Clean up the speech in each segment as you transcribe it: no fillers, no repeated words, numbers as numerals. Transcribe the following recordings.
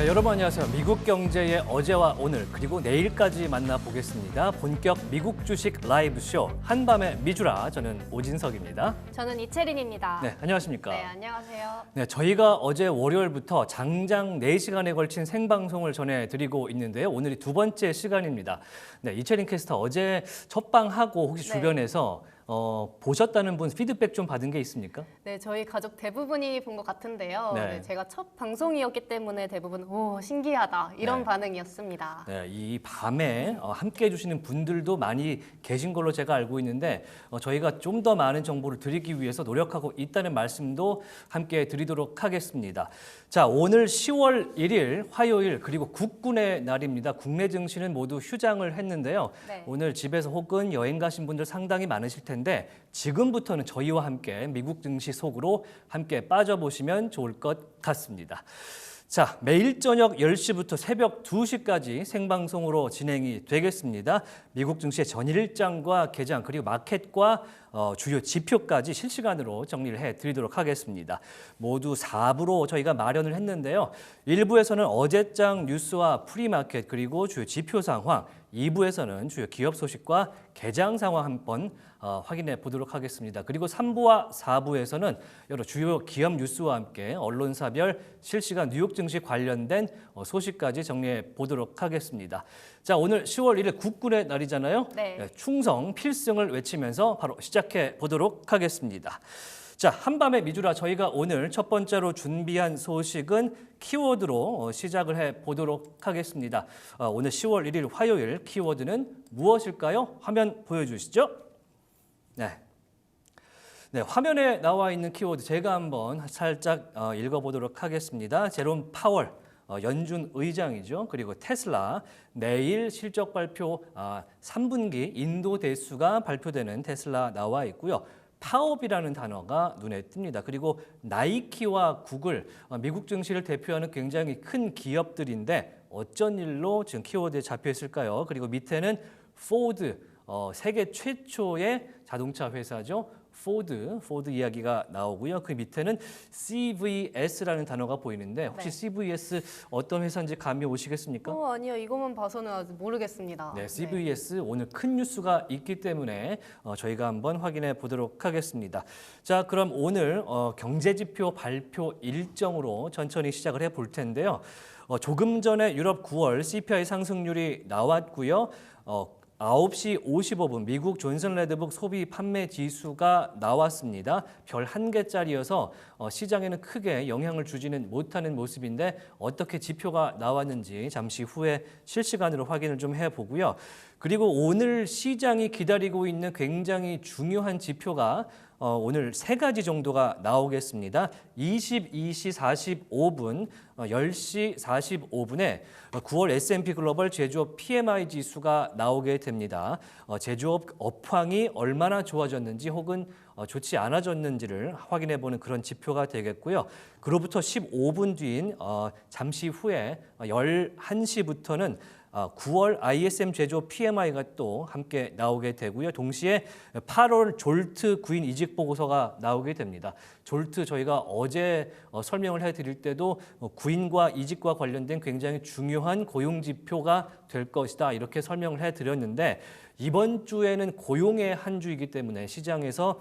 네, 여러분 안녕하세요. 미국 경제의 어제와 오늘 그리고 내일까지 만나보겠습니다. 본격 미국 주식 라이브 쇼 한밤의 미주라. 저는 오진석입니다. 저는 이채린입니다. 네, 안녕하십니까? 네, 안녕하세요. 네, 저희가 어제 월요일부터 장장 4시간에 걸친 생방송을 전해드리고 있는데요. 오늘이 두 번째 시간입니다. 네, 이채린 캐스터 어제 첫방하고 혹시 네. 주변에서 보셨다는 분 피드백 좀 받은 게 있습니까? 네, 저희 가족 대부분이 본 것 같은데요. 네. 네, 제가 첫 방송이었기 때문에 대부분 오, 신기하다 이런 네. 반응이었습니다. 네, 이 밤에 함께 해주시는 분들도 많이 계신 걸로 제가 알고 있는데 저희가 좀 더 많은 정보를 드리기 위해서 노력하고 있다는 말씀도 함께 드리도록 하겠습니다. 자, 오늘 10월 1일 화요일 그리고 국군의 날입니다. 국내 증시는 모두 휴장을 했는데요. 네. 오늘 집에서 혹은 여행 가신 분들 상당히 많으실 텐데 지금부터는 저희와 함께 미국 증시 속으로 함께 빠져보시면 좋을 것 같습니다. 자, 매일 저녁 10시부터 새벽 2시까지 생방송으로 진행이 되겠습니다. 미국 증시의 전일장과 개장 그리고 마켓과 주요 지표까지 실시간으로 정리를 해드리도록 하겠습니다. 모두 4부로 저희가 마련을 했는데요. 1부에서는 어제장 뉴스와 프리마켓 그리고 주요 지표 상황, 2부에서는 주요 기업 소식과 개장 상황 한번 확인해 보도록 하겠습니다. 그리고 3부와 4부에서는 여러 주요 기업 뉴스와 함께 언론사별 실시간 뉴욕 증시 관련된 소식까지 정리해 보도록 하겠습니다. 자, 오늘 10월 1일 국군의 날이잖아요. 네. 충성 필승을 외치면서 바로 시작해 보도록 하겠습니다. 자, 한밤의 미주라 저희가 오늘 첫 번째로 준비한 소식은 키워드로 시작을 해 보도록 하겠습니다. 오늘 10월 1일 화요일 키워드는 무엇일까요? 화면 보여주시죠. 네, 화면에 나와 있는 키워드 제가 한번 살짝 읽어보도록 하겠습니다. 제롬 파월, 연준 의장이죠. 그리고 테슬라, 내일 실적 발표 3분기 인도 대수가 발표되는 테슬라 나와 있고요. 파업이라는 단어가 눈에 띕니다. 그리고 나이키와 구글, 미국 증시를 대표하는 굉장히 큰 기업들인데 어쩐 일로 지금 키워드에 잡혀 있을까요? 그리고 밑에는 포드, 세계 최초의 자동차 회사죠. 포드 이야기가 나오고요. 그 밑에는 CVS라는 단어가 보이는데 혹시 네. CVS 어떤 회사인지 감이 오시겠습니까? 아니요, 이것만 봐서는 아직 모르겠습니다. 네, CVS 오늘 큰 뉴스가 있기 때문에 저희가 한번 확인해 보도록 하겠습니다. 자, 그럼 오늘 경제지표 발표 일정으로 천천히 시작을 해볼 텐데요. 조금 전에 유럽 9월 CPI 상승률이 나왔고요. 9시 55분 미국 존슨 레드북 소비 판매 지수가 나왔습니다. 별 1개짜리여서 시장에는 크게 영향을 주지는 못하는 모습인데 어떻게 지표가 나왔는지 잠시 후에 실시간으로 확인을 좀 해보고요. 그리고 오늘 시장이 기다리고 있는 굉장히 중요한 지표가 오늘 3가지 정도가 나오겠습니다. 22시 45분, 10시 45분에 9월 S&P 글로벌 제조업 PMI 지수가 나오게 됩니다. 제조업 업황이 얼마나 좋아졌는지 혹은 좋지 않아졌는지를 확인해보는 그런 지표가 되겠고요. 그로부터 15분 뒤인 잠시 후에 11시부터는 9월 ISM 제조업 PMI가 또 함께 나오게 되고요. 동시에 8월 졸트 구인 이직 보고서가 나오게 됩니다. 졸트 저희가 어제 설명을 해드릴 때도 구인과 이직과 관련된 굉장히 중요한 고용 지표가 될 것이다 이렇게 설명을 해드렸는데 이번 주에는 고용의 한 주이기 때문에 시장에서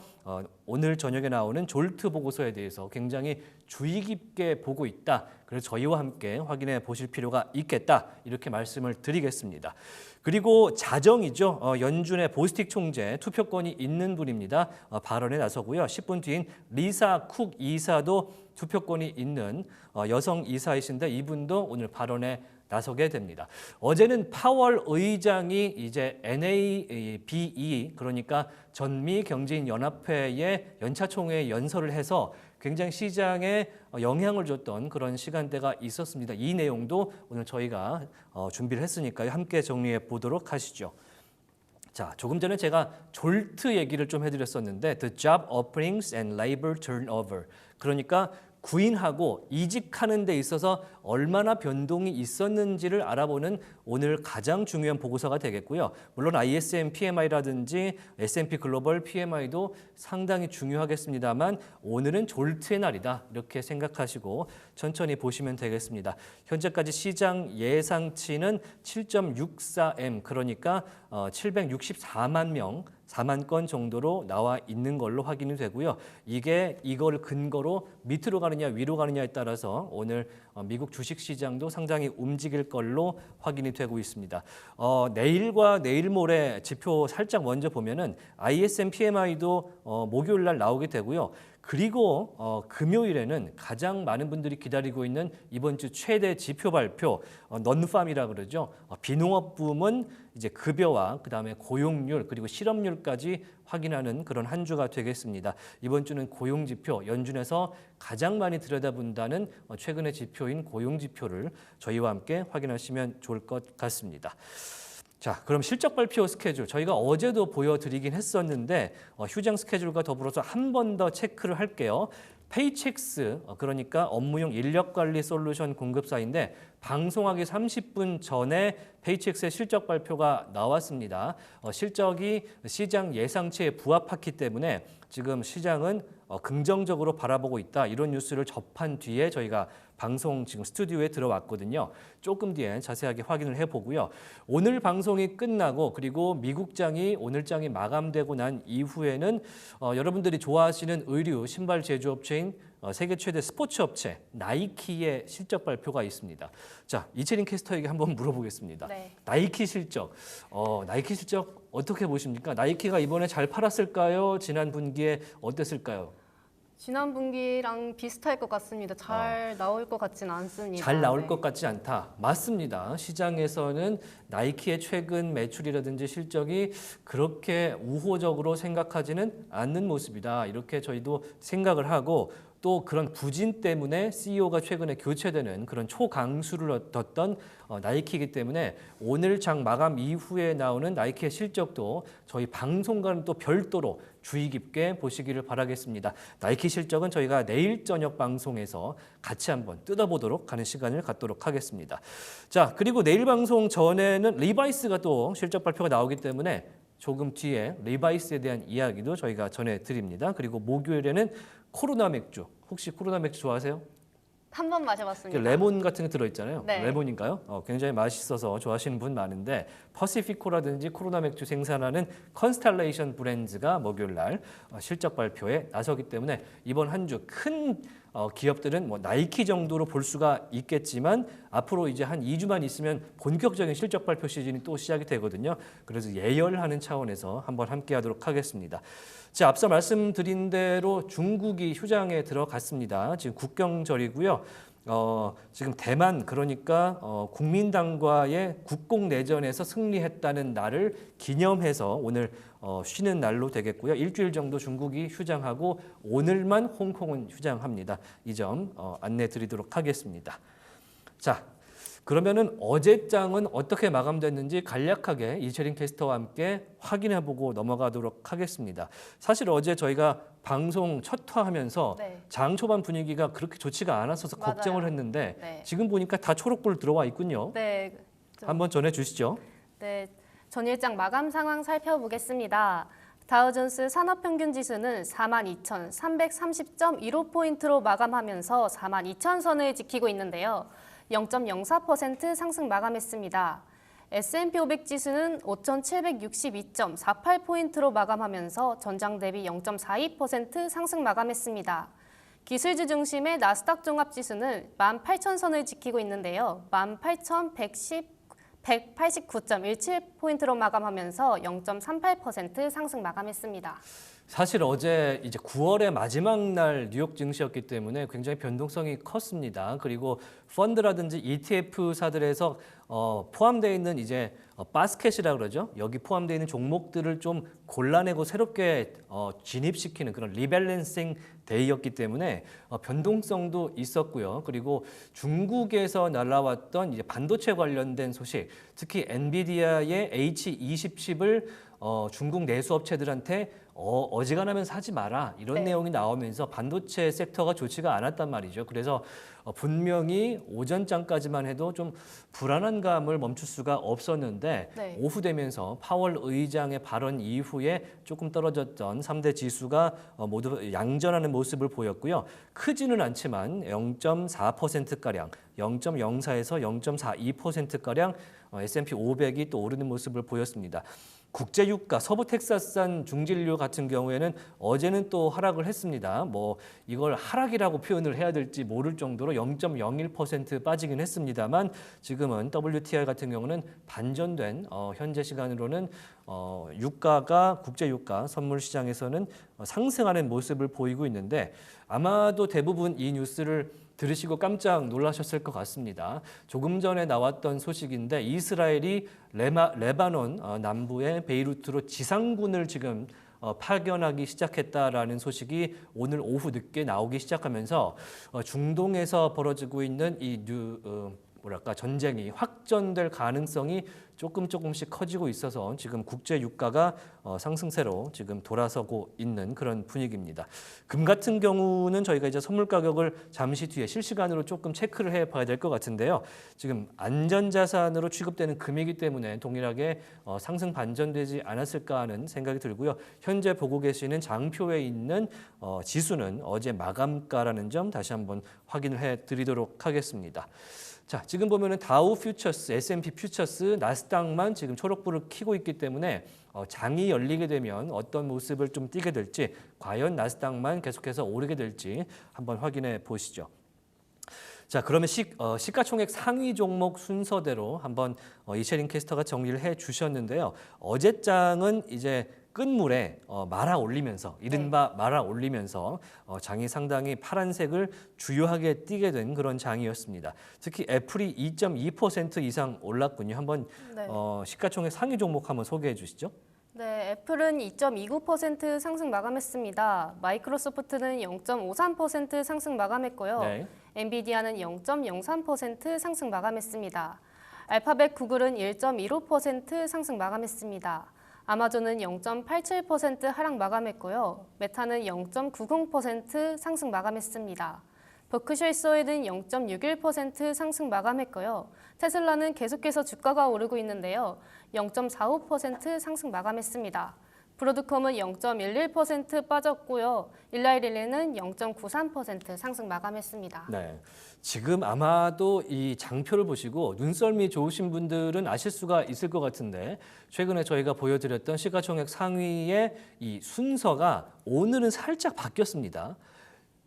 오늘 저녁에 나오는 졸트 보고서에 대해서 굉장히 주의 깊게 보고 있다. 그래서 저희와 함께 확인해 보실 필요가 있겠다. 이렇게 말씀을 드리겠습니다. 그리고 자정이죠. 연준의 보스틱 총재 투표권이 있는 분입니다. 발언에 나서고요. 10분 뒤인 리사 쿡 이사도 투표권이 있는 여성 이사이신데 이분도 오늘 발언에 나서게 됩니다. 어제는 파월 의장이 이제 NABE 그러니까 전미 경제인 연합회의 연차 총회에 연설을 해서 굉장히 시장에 영향을 줬던 그런 시간대가 있었습니다. 이 내용도 오늘 저희가 준비를 했으니까요. 함께 정리해 보도록 하시죠. 자, 조금 전에 제가 졸트 얘기를 좀 해드렸었는데 The Job Openings and Labor Turnover 그러니까 구인하고 이직하는 데 있어서 얼마나 변동이 있었는지를 알아보는 오늘 가장 중요한 보고서가 되겠고요. 물론 ISM PMI라든지 S&P 글로벌 PMI도 상당히 중요하겠습니다만 오늘은 졸트의 날이다 이렇게 생각하시고 천천히 보시면 되겠습니다. 현재까지 시장 예상치는 7.64M 그러니까 764만 명 4만 건 정도로 나와 있는 걸로 확인이 되고요. 이걸 근거로 밑으로 가느냐 위로 가느냐에 따라서 오늘 미국 주식시장도 상당히 움직일 걸로 확인이 되고 있습니다. 내일과 내일 모레 지표 살짝 먼저 보면은 ISM PMI도 목요일 날 나오게 되고요. 그리고 금요일에는 가장 많은 분들이 기다리고 있는 이번 주 최대 지표 발표 넌팜이라 그러죠. 비농업 부문 이제 급여와 그다음에 고용률 그리고 실업률까지 확인하는 그런 한 주가 되겠습니다. 이번 주는 고용 지표 연준에서 가장 많이 들여다본다는 최근의 지표인 고용 지표를 저희와 함께 확인하시면 좋을 것 같습니다. 자, 그럼 실적 발표 스케줄 저희가 어제도 보여드리긴 했었는데 휴장 스케줄과 더불어서 한 번 더 체크를 할게요. 페이첵스 그러니까 업무용 인력관리 솔루션 공급사인데 방송하기 30분 전에 페이첵스의 실적 발표가 나왔습니다. 실적이 시장 예상치에 부합했기 때문에 지금 시장은 긍정적으로 바라보고 있다. 이런 뉴스를 접한 뒤에 저희가 방송 지금 스튜디오에 들어왔거든요. 조금 뒤에 자세하게 확인을 해보고요. 오늘 방송이 끝나고 그리고 미국장이 오늘장이 마감되고 난 이후에는 여러분들이 좋아하시는 의류 신발 제조업체인 세계 최대 스포츠 업체 나이키의 실적 발표가 있습니다. 자, 이채린 캐스터에게 한번 물어보겠습니다. 네. 나이키 실적 어떻게 보십니까? 나이키가 이번에 잘 팔았을까요? 지난 분기에 어땠을까요? 지난 분기랑 비슷할 것 같습니다. 잘 나올 것 같지는 않습니다. 잘 나올 네. 것 같지 않다. 맞습니다. 시장에서는 나이키의 최근 매출이라든지 실적이 그렇게 우호적으로 생각하지는 않는 모습이다. 이렇게 저희도 생각을 하고 또 그런 부진 때문에 CEO가 최근에 교체되는 그런 초강수를 얻었던 나이키이기 때문에 오늘 장 마감 이후에 나오는 나이키의 실적도 저희 방송과는 또 별도로 주의 깊게 보시기를 바라겠습니다. 나이키 실적은 저희가 내일 저녁 방송에서 같이 한번 뜯어보도록 하는 시간을 갖도록 하겠습니다. 자, 그리고 내일 방송 전에는 리바이스가 또 실적 발표가 나오기 때문에 조금 뒤에 리바이스에 대한 이야기도 저희가 전해드립니다. 그리고 목요일에는 코로나 맥주, 혹시 코로나 맥주 좋아하세요? 한 번 마셔봤습니다. 레몬 같은 게 들어있잖아요. 네. 레몬인가요? 굉장히 맛있어서 좋아하시는 분 많은데 퍼시피코라든지 코로나 맥주 생산하는 컨스텔레이션 브랜드가 목요일 날 실적 발표에 나서기 때문에 이번 한 주 큰 기업들은 뭐 나이키 정도로 볼 수가 있겠지만 앞으로 이제 한 2주만 있으면 본격적인 실적 발표 시즌이 또 시작이 되거든요. 그래서 예열하는 차원에서 한번 함께하도록 하겠습니다. 자, 앞서 말씀드린 대로 중국이 휴장에 들어갔습니다. 지금 국경절이고요. 지금 대만 그러니까 국민당과의 국공내전에서 승리했다는 날을 기념해서 오늘 쉬는 날로 되겠고요. 일주일 정도 중국이 휴장하고 오늘만 홍콩은 휴장합니다. 이 점 안내 드리도록 하겠습니다. 자, 그러면은 어제 장은 어떻게 마감됐는지 간략하게 이채린 캐스터와 함께 확인해보고 넘어가도록 하겠습니다. 사실 어제 저희가 방송 첫 화하면서 네. 장 초반 분위기가 그렇게 좋지가 않았어서 맞아요. 걱정을 했는데 네. 지금 보니까 다 초록불 들어와 있군요. 네. 한번 전해주시죠. 네, 전일장 마감 상황 살펴보겠습니다. 다우존스 산업평균지수는 42,330.15포인트로 마감하면서 42,000선을 지키고 있는데요. 0.04% 상승 마감했습니다. S&P 500 지수는 5,762.48포인트로 마감하면서 전장 대비 0.42% 상승 마감했습니다. 기술주 중심의 나스닥 종합지수는 18,000선을 지키고 있는데요. 18,189.17포인트로 마감하면서 0.38% 상승 마감했습니다. 사실 어제 이제 9월의 마지막 날 뉴욕 증시였기 때문에 굉장히 변동성이 컸습니다. 그리고 펀드라든지 ETF사들에서 포함되어 있는 이제 바스켓이라 그러죠. 여기 포함되어 있는 종목들을 좀 골라내고 새롭게 진입시키는 그런 리밸런싱 데이였기 때문에 변동성도 있었고요. 그리고 중국에서 날라왔던 이제 반도체 관련된 소식, 특히 엔비디아의 H20칩을 중국 내수 업체들한테 어지간하면 사지 마라 이런 네. 내용이 나오면서 반도체 섹터가 좋지가 않았단 말이죠. 그래서 분명히 오전장까지만 해도 좀 불안한 감을 멈출 수가 없었는데 네. 오후 되면서 파월 의장의 발언 이후에 조금 떨어졌던 3대 지수가 모두 양전하는 모습을 보였고요. 크지는 않지만 0.4%가량, 0.04에서 0.42%가량 S&P 500이 또 오르는 모습을 보였습니다. 국제유가 서부 텍사스산 중진료 같은 경우에는 어제는 또 하락을 했습니다. 뭐 이걸 하락이라고 표현을 해야 될지 모를 정도로 0.01% 빠지긴 했습니다만 지금은 WTI 같은 경우는 반전된 현재 시간으로는 유가가 국제유가 선물 시장에서는 상승하는 모습을 보이고 있는데 아마도 대부분 이 뉴스를 들으시고 깜짝 놀라셨을 것 같습니다. 조금 전에 나왔던 소식인데 이스라엘이 레바논 남부의 베이루트로 지상군을 지금 파견하기 시작했다라는 소식이 오늘 오후 늦게 나오기 시작하면서 중동에서 벌어지고 있는 이 전쟁이 확전될 가능성이 조금씩 커지고 있어서 지금 국제 유가가 상승세로 지금 돌아서고 있는 그런 분위기입니다. 금 같은 경우는 저희가 이제 선물 가격을 잠시 뒤에 실시간으로 조금 체크를 해봐야 될 것 같은데요. 지금 안전자산으로 취급되는 금이기 때문에 동일하게 상승 반전되지 않았을까 하는 생각이 들고요. 현재 보고 계시는 장표에 있는 지수는 어제 마감가라는 점 다시 한번 확인을 해드리도록 하겠습니다. 자, 지금 보면은 다우 퓨처스, S&P 퓨처스, 나스닥만 지금 초록불을 켜고 있기 때문에 장이 열리게 되면 어떤 모습을 좀 띠게 될지, 과연 나스닥만 계속해서 오르게 될지 한번 확인해 보시죠. 자, 그러면 시가총액 상위 종목 순서대로 한번 이채린 캐스터가 정리를 해 주셨는데요. 어제장은 이제 끝물에 말아 올리면서 이른바 말아 올리면서 장이 상당히 파란색을 주요하게 띠게 된 그런 장이었습니다. 특히 애플이 2.2% 이상 올랐군요. 한번 네. 시가총액 상위 종목 한번 소개해 주시죠. 네, 애플은 2.29% 상승 마감했습니다. 마이크로소프트는 0.53% 상승 마감했고요. 네. 엔비디아는 0.03% 상승 마감했습니다. 알파벳 구글은 1.15% 상승 마감했습니다. 아마존은 0.87% 하락 마감했고요. 메타는 0.90% 상승 마감했습니다. 버크셔 해서웨이는 0.61% 상승 마감했고요. 테슬라는 계속해서 주가가 오르고 있는데요. 0.45% 상승 마감했습니다. 브로드컴은 0.11% 빠졌고요. 일라이릴리는 0.93% 상승 마감했습니다. 네. 지금 아마도 이 장표를 보시고 눈썰미 좋으신 분들은 아실 수가 있을 것 같은데 최근에 저희가 보여드렸던 시가총액 상위의 이 순서가 오늘은 살짝 바뀌었습니다.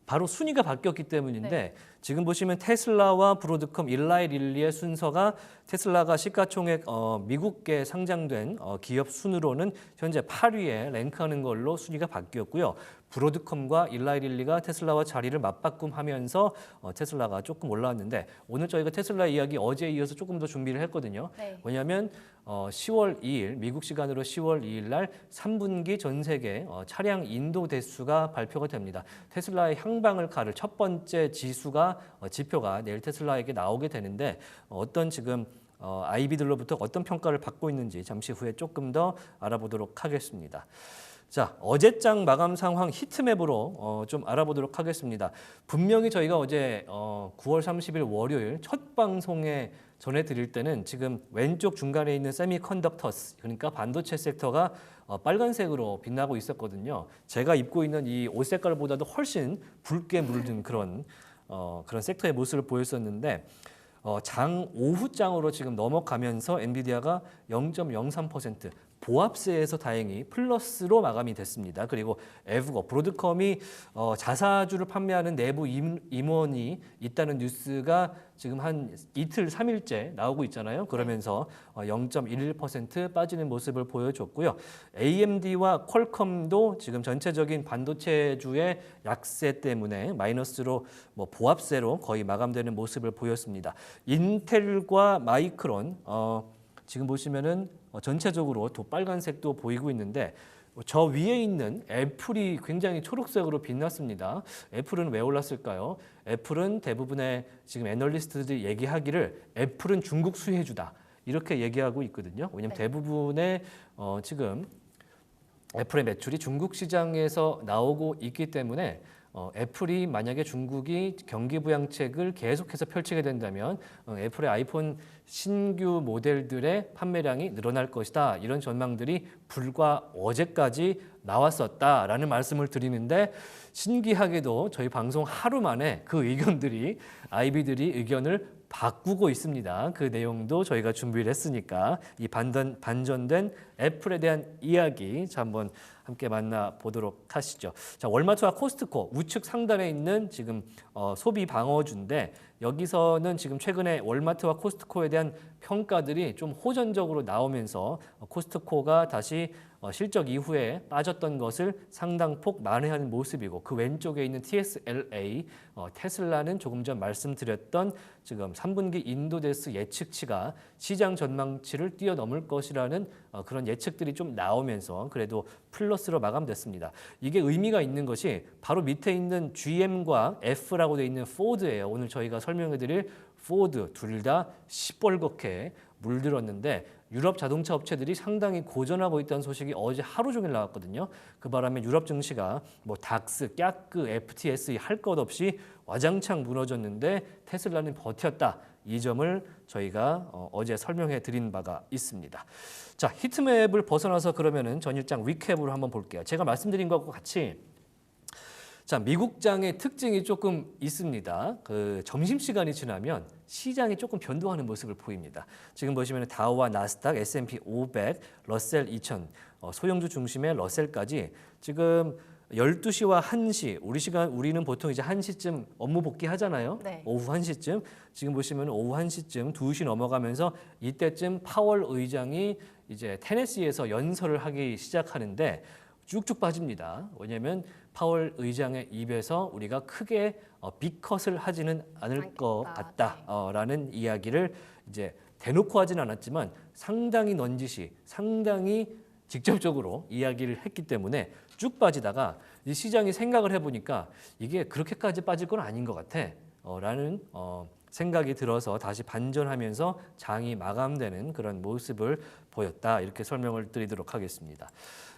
바로 순위가 바뀌었기 때문인데 네. 지금 보시면 테슬라와 브로드컴, 일라이 릴리의 순서가 테슬라가 시가총액 미국계 상장된 기업 순으로는 현재 8위에 랭크하는 걸로 순위가 바뀌었고요. 브로드컴과 일라이 릴리가 테슬라와 자리를 맞바꿈하면서 테슬라가 조금 올라왔는데 오늘 저희가 테슬라 이야기 어제에 이어서 조금 더 준비를 했거든요. 네. 왜냐하면 10월 2일 미국 시간으로 10월 2일 날 3분기 전 세계 차량 인도 대수가 발표가 됩니다. 테슬라의 향방을 가를 첫 번째 지표가 내일 테슬라에게 나오게 되는데 어떤 지금 IB들로부터 어떤 평가를 받고 있는지 잠시 후에 조금 더 알아보도록 하겠습니다. 자, 어제장 마감 상황 히트맵으로 좀 알아보도록 하겠습니다. 분명히 저희가 어제 9월 30일 월요일 첫 방송에 전해드릴 때는 지금 왼쪽 중간에 있는 세미컨덕터스, 그러니까 반도체 섹터가 빨간색으로 빛나고 있었거든요. 제가 입고 있는 이 옷 색깔보다도 훨씬 붉게 물든 그런 섹터의 모습을 보였었는데 장 오후장으로 지금 넘어가면서 엔비디아가 0.03% 보합세에서 다행히 플러스로 마감이 됐습니다. 그리고 에브거, 브로드컴이 자사주를 판매하는 내부 임원이 있다는 뉴스가 지금 한 이틀, 3일째 나오고 있잖아요. 그러면서 0.11% 빠지는 모습을 보여줬고요. AMD와 퀄컴도 지금 전체적인 반도체주의 약세 때문에 마이너스로 보합세로 거의 마감되는 모습을 보였습니다. 인텔과 마이크론 지금 보시면은 전체적으로 또 빨간색도 보이고 있는데 저 위에 있는 애플이 굉장히 초록색으로 빛났습니다. 애플은 왜 올랐을까요? 애플은 대부분의 지금 애널리스트들이 얘기하기를 애플은 중국 수혜주다 이렇게 얘기하고 있거든요. 왜냐하면 네. 대부분의 지금 애플의 매출이 중국 시장에서 나오고 있기 때문에 애플이 만약에 중국이 경기 부양책을 계속해서 펼치게 된다면 애플의 아이폰 신규 모델들의 판매량이 늘어날 것이다. 이런 전망들이 불과 어제까지 나왔었다라는 말씀을 드리는데 신기하게도 저희 방송 하루 만에 그 의견들이 아이비들이 의견을 바꾸고 있습니다. 그 내용도 저희가 준비를 했으니까 이 반전된 애플에 대한 이야기 자 한번 함께 만나보도록 하시죠. 자, 월마트와 코스트코 우측 상단에 있는 지금 소비 방어주인데 여기서는 지금 최근에 월마트와 코스트코에 대한 평가들이 좀 호전적으로 나오면서 코스트코가 다시 실적 이후에 빠졌던 것을 상당폭 만회하는 모습이고 그 왼쪽에 있는 TSLA 테슬라는 조금 전 말씀드렸던 지금 3분기 인도데스 예측치가 시장 전망치를 뛰어넘을 것이라는 그런 예측들이 좀 나오면서 그래도 플러스로 마감됐습니다. 이게 의미가 있는 것이 바로 밑에 있는 GM과 F라고 되어 있는 포드예요. 오늘 저희가 설명해드릴 포드 둘 다 시뻘겋게 물들었는데 유럽 자동차 업체들이 상당히 고전하고 있다는 소식이 어제 하루 종일 나왔거든요. 그 바람에 유럽 증시가 뭐 닥스, 깍그, FTSE 할 것 없이 와장창 무너졌는데 테슬라는 버텼다. 이 점을 저희가 어제 설명해 드린 바가 있습니다. 자, 히트맵을 벗어나서 그러면은 전일장 위캡으로 한번 볼게요. 제가 말씀드린 것과 같이 자, 미국장의 특징이 조금 있습니다. 그 점심시간이 지나면 시장이 조금 변동하는 모습을 보입니다. 지금 보시면 다우와 나스닥, S&P 500, 러셀 2000, 소형주 중심의 러셀까지 지금 12시와 1시, 우리는 보통 이제 1시쯤 업무 복귀하잖아요. 네. 오후 1시쯤. 지금 보시면 오후 1시쯤 2시 넘어가면서 이때쯤 파월 의장이 이제 테네시에서 연설을 하기 시작하는데 쭉쭉 빠집니다. 왜냐하면 파월 의장의 입에서 우리가 크게 빅컷을 하지는 않을 것 같다라는 이야기를 이제 대놓고 하진 않았지만 상당히 넌지시, 상당히 직접적으로 이야기를 했기 때문에 쭉 빠지다가 이 시장이 생각을 해보니까 이게 그렇게까지 빠질 건 아닌 것 같아 라는 생각이 들어서 다시 반전하면서 장이 마감되는 그런 모습을 보였다. 이렇게 설명을 드리도록 하겠습니다.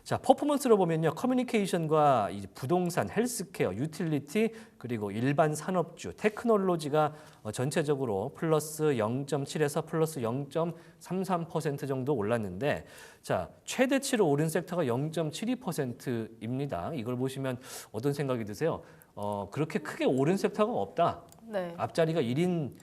자, 퍼포먼스로 보면요. 커뮤니케이션과 이제 부동산, 헬스케어, 유틸리티 그리고 일반 산업주, 테크놀로지가 전체적으로 플러스 0.7에서 플러스 0.33% 정도 올랐는데 자, 최대치로 오른 섹터가 0.72%입니다. 이걸 보시면 어떤 생각이 드세요? 그렇게 크게 오른 섹터가 없다. 네. 앞자리가 1인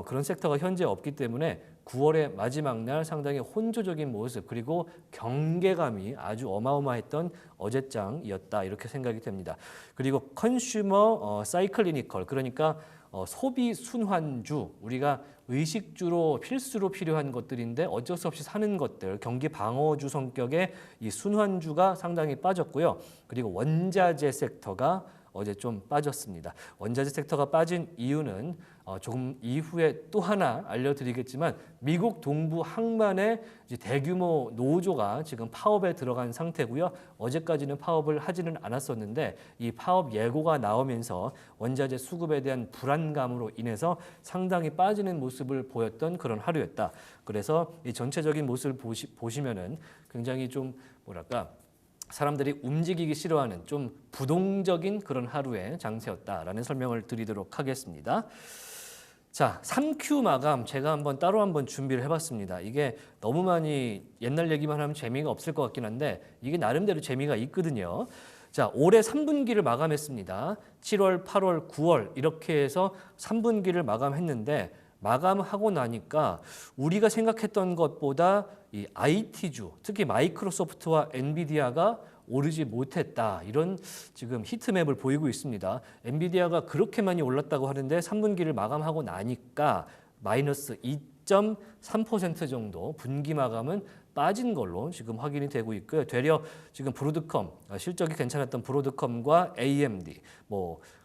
그런 섹터가 현재 없기 때문에 9월의 마지막 날 상당히 혼조적인 모습 그리고 경계감이 아주 어마어마했던 어제장이었다 이렇게 생각이 됩니다. 그리고 컨슈머 사이클리니컬 그러니까 소비 순환주 우리가 의식주로 필수로 필요한 것들인데 어쩔 수 없이 사는 것들 경기 방어주 성격의 이 순환주가 상당히 빠졌고요. 그리고 원자재 섹터가 어제 좀 빠졌습니다. 원자재 섹터가 빠진 이유는 조금 이후에 또 하나 알려드리겠지만 미국 동부 항만의 대규모 노조가 지금 파업에 들어간 상태고요. 어제까지는 파업을 하지는 않았었는데 이 파업 예고가 나오면서 원자재 수급에 대한 불안감으로 인해서 상당히 빠지는 모습을 보였던 그런 하루였다. 그래서 이 전체적인 모습을 보시면은 굉장히 좀 뭐랄까 사람들이 움직이기 싫어하는 좀 부동적인 그런 하루의 장세였다라는 설명을 드리도록 하겠습니다. 자, 3Q 마감 제가 따로 한번 준비를 해봤습니다. 이게 너무 많이 옛날 얘기만 하면 재미가 없을 것 같긴 한데 이게 나름대로 재미가 있거든요. 자, 올해 3분기를 마감했습니다. 7월, 8월, 9월 이렇게 해서 3분기를 마감했는데 마감하고 나니까 우리가 생각했던 것보다 이 IT주, 특히 마이크로소프트와 엔비디아가 오르지 못했다. 이런 지금 히트맵을 보이고 있습니다. 엔비디아가 그렇게 많이 올랐다고 하는데 3분기를 마감하고 나니까 마이너스 2.3% 정도 분기 마감은 빠진 걸로 지금 확인이 되고 있고요. 되려 지금 브로드컴, 실적이 괜찮았던 브로드컴과 AMD,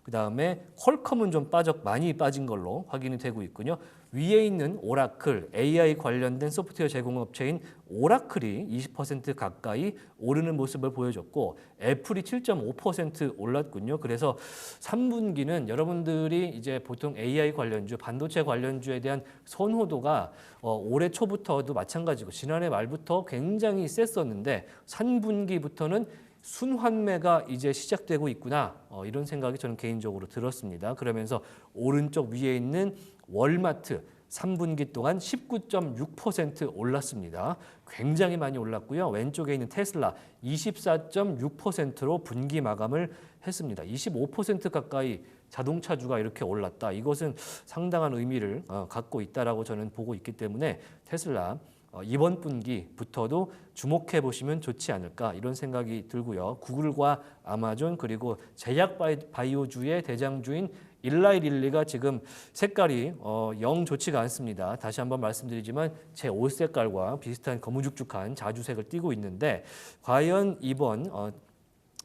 그다음에 퀄컴은 좀 많이 빠진 걸로 확인이 되고 있군요. 위에 있는 오라클, AI 관련된 소프트웨어 제공업체인 오라클이 20% 가까이 오르는 모습을 보여줬고 애플이 7.5% 올랐군요. 그래서 3분기는 여러분들이 이제 보통 AI 관련주, 반도체 관련주에 대한 선호도가 올해 초부터도 마찬가지고 지난해 말부터 굉장히 셌었는데 3분기부터는 순환매가 이제 시작되고 있구나 이런 생각이 저는 개인적으로 들었습니다. 그러면서 오른쪽 위에 있는 월마트 3분기 동안 19.6% 올랐습니다. 굉장히 많이 올랐고요. 왼쪽에 있는 테슬라 24.6%로 분기 마감을 했습니다. 25% 가까이 자동차주가 이렇게 올랐다. 이것은 상당한 의미를 갖고 있다라고 저는 보고 있기 때문에 테슬라 이번 분기부터도 주목해 보시면 좋지 않을까 이런 생각이 들고요. 구글과 아마존 그리고 제약 바이오주의 대장주인 일라이릴리가 지금 색깔이 영 좋지가 않습니다. 다시 한번 말씀드리지만 제 옷 색깔과 비슷한 거무죽죽한 자주색을 띠고 있는데 과연 이번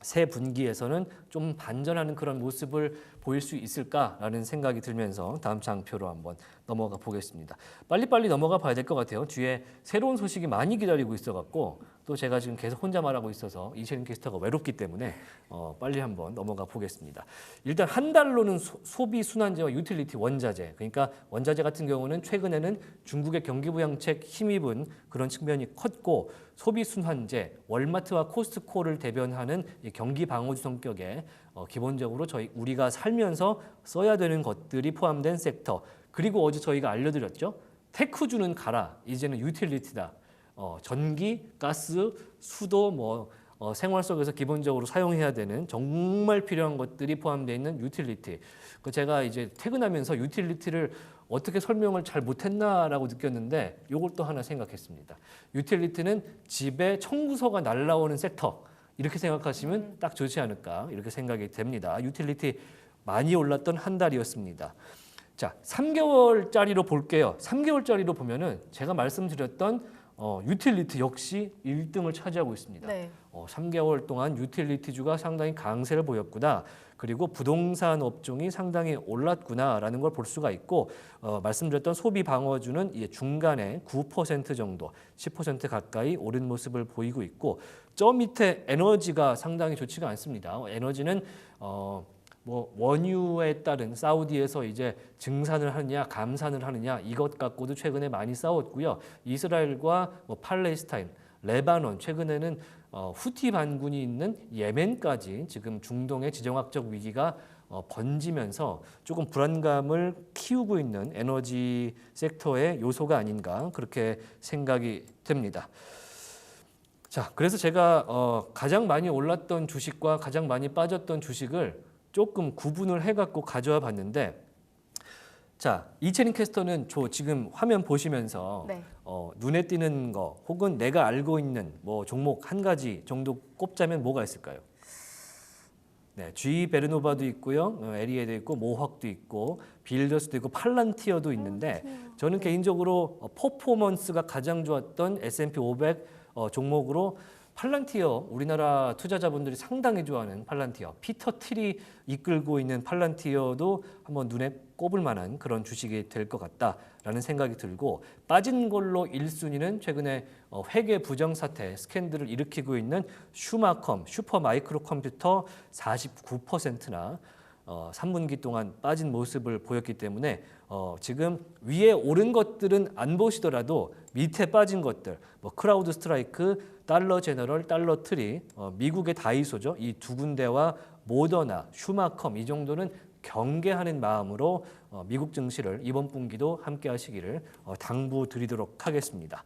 새 분기에서는 좀 반전하는 그런 모습을 보일 수 있을까라는 생각이 들면서 다음 장표로 한번 넘어가 보겠습니다. 빨리빨리 넘어가 봐야 될 것 같아요. 뒤에 새로운 소식이 많이 기다리고 있어갖고 또 제가 지금 계속 혼자 말하고 있어서 이채린 캐스터가 외롭기 때문에 빨리 한번 넘어가 보겠습니다. 일단 한 달로는 소비 순환제와 유틸리티 원자재, 그러니까 원자재 같은 경우는 최근에는 중국의 경기 부양책 힘입은 그런 측면이 컸고 소비 순환제, 월마트와 코스트코를 대변하는 경기 방어주 성격의 기본적으로 우리가 살면서 써야 되는 것들이 포함된 섹터. 그리고 어제 저희가 알려드렸죠. 테크주는 가라. 이제는 유틸리티다. 전기, 가스, 수도 생활 속에서 기본적으로 사용해야 되는 정말 필요한 것들이 포함되어 있는 유틸리티. 제가 이제 퇴근하면서 유틸리티를 어떻게 설명을 잘 못했나라고 느꼈는데 이걸 또 하나 생각했습니다. 유틸리티는 집에 청구서가 날라오는 섹터. 이렇게 생각하시면 딱 좋지 않을까 이렇게 생각이 됩니다. 유틸리티 많이 올랐던 한 달이었습니다. 자, 3개월짜리로 볼게요. 3개월짜리로 보면은 제가 말씀드렸던 유틸리티 역시 1등을 차지하고 있습니다. 네. 3개월 동안 유틸리티주가 상당히 강세를 보였구나. 그리고 부동산 업종이 상당히 올랐구나라는 걸 볼 수가 있고 말씀드렸던 소비 방어주는 중간에 9% 정도, 10% 가까이 오른 모습을 보이고 있고 저 밑에 에너지가 상당히 좋지가 않습니다. 에너지는 원유에 따른 사우디에서 이제 증산을 하느냐 감산을 하느냐 이것 갖고도 최근에 많이 싸웠고요. 이스라엘과 팔레스타인, 레바논 최근에는 후티 반군이 있는 예멘까지 지금 중동의 지정학적 위기가 번지면서 조금 불안감을 키우고 있는 에너지 섹터의 요소가 아닌가 그렇게 생각이 됩니다. 자, 그래서 제가 가장 많이 올랐던 주식과 가장 많이 빠졌던 주식을 조금 구분을 해갖고 가져와 봤는데, 자, 이채린 캐스터는 지금 화면 보시면서 네. 눈에 띄는 거 혹은 내가 알고 있는 종목 한 가지 정도 꼽자면 뭐가 있을까요? 네, GE 베르노바도 있고요, 에리에도 있고, 모학도 있고, 빌더스도 있고, 팔란티어도 있는데 저는 개인적으로 퍼포먼스가 가장 좋았던 S&P 500 종목으로 팔란티어, 우리나라 투자자분들이 상당히 좋아하는 팔란티어, 피터 틸이 이끌고 있는 팔란티어도 한번 눈에 꼽을 만한 그런 주식이 될 것 같다라는 생각이 들고, 빠진 걸로 1순위는 최근에 회계 부정 사태 스캔들을 일으키고 있는 슈마컴, 슈퍼마이크로 컴퓨터 49%나 3분기 동안 빠진 모습을 보였기 때문에 지금 위에 오른 것들은 안 보시더라도 밑에 빠진 것들, 크라우드 스트라이크, 달러 제너럴, 달러 트리, 미국의 다이소죠. 이 두 군데와 모더나, 슈마컴 이 정도는 경계하는 마음으로 미국 증시를 이번 분기도 함께 하시기를 당부드리도록 하겠습니다.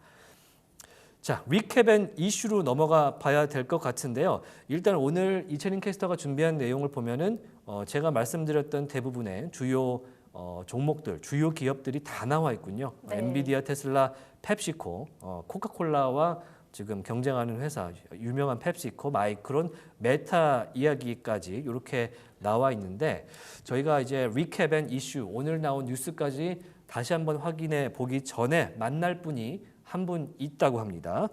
자, 리캡 앤 이슈로 넘어가 봐야 될 것 같은데요. 일단 오늘 이채린 캐스터가 준비한 내용을 보면은 제가 말씀드렸던 대부분의 주요 종목들, 주요 기업들이 다 나와 있군요. 네. 엔비디아, 테슬라, 펩시코, 코카콜라와 지금 경쟁하는 회사, 유명한 펩시코, 마이크론, 메타 이야기까지 이렇게 나와 있는데 저희가 이제 리캡 앤 이슈, 오늘 나온 뉴스까지 다시 한번 확인해 보기 전에 만날 분이 한 분 있다고 합니다.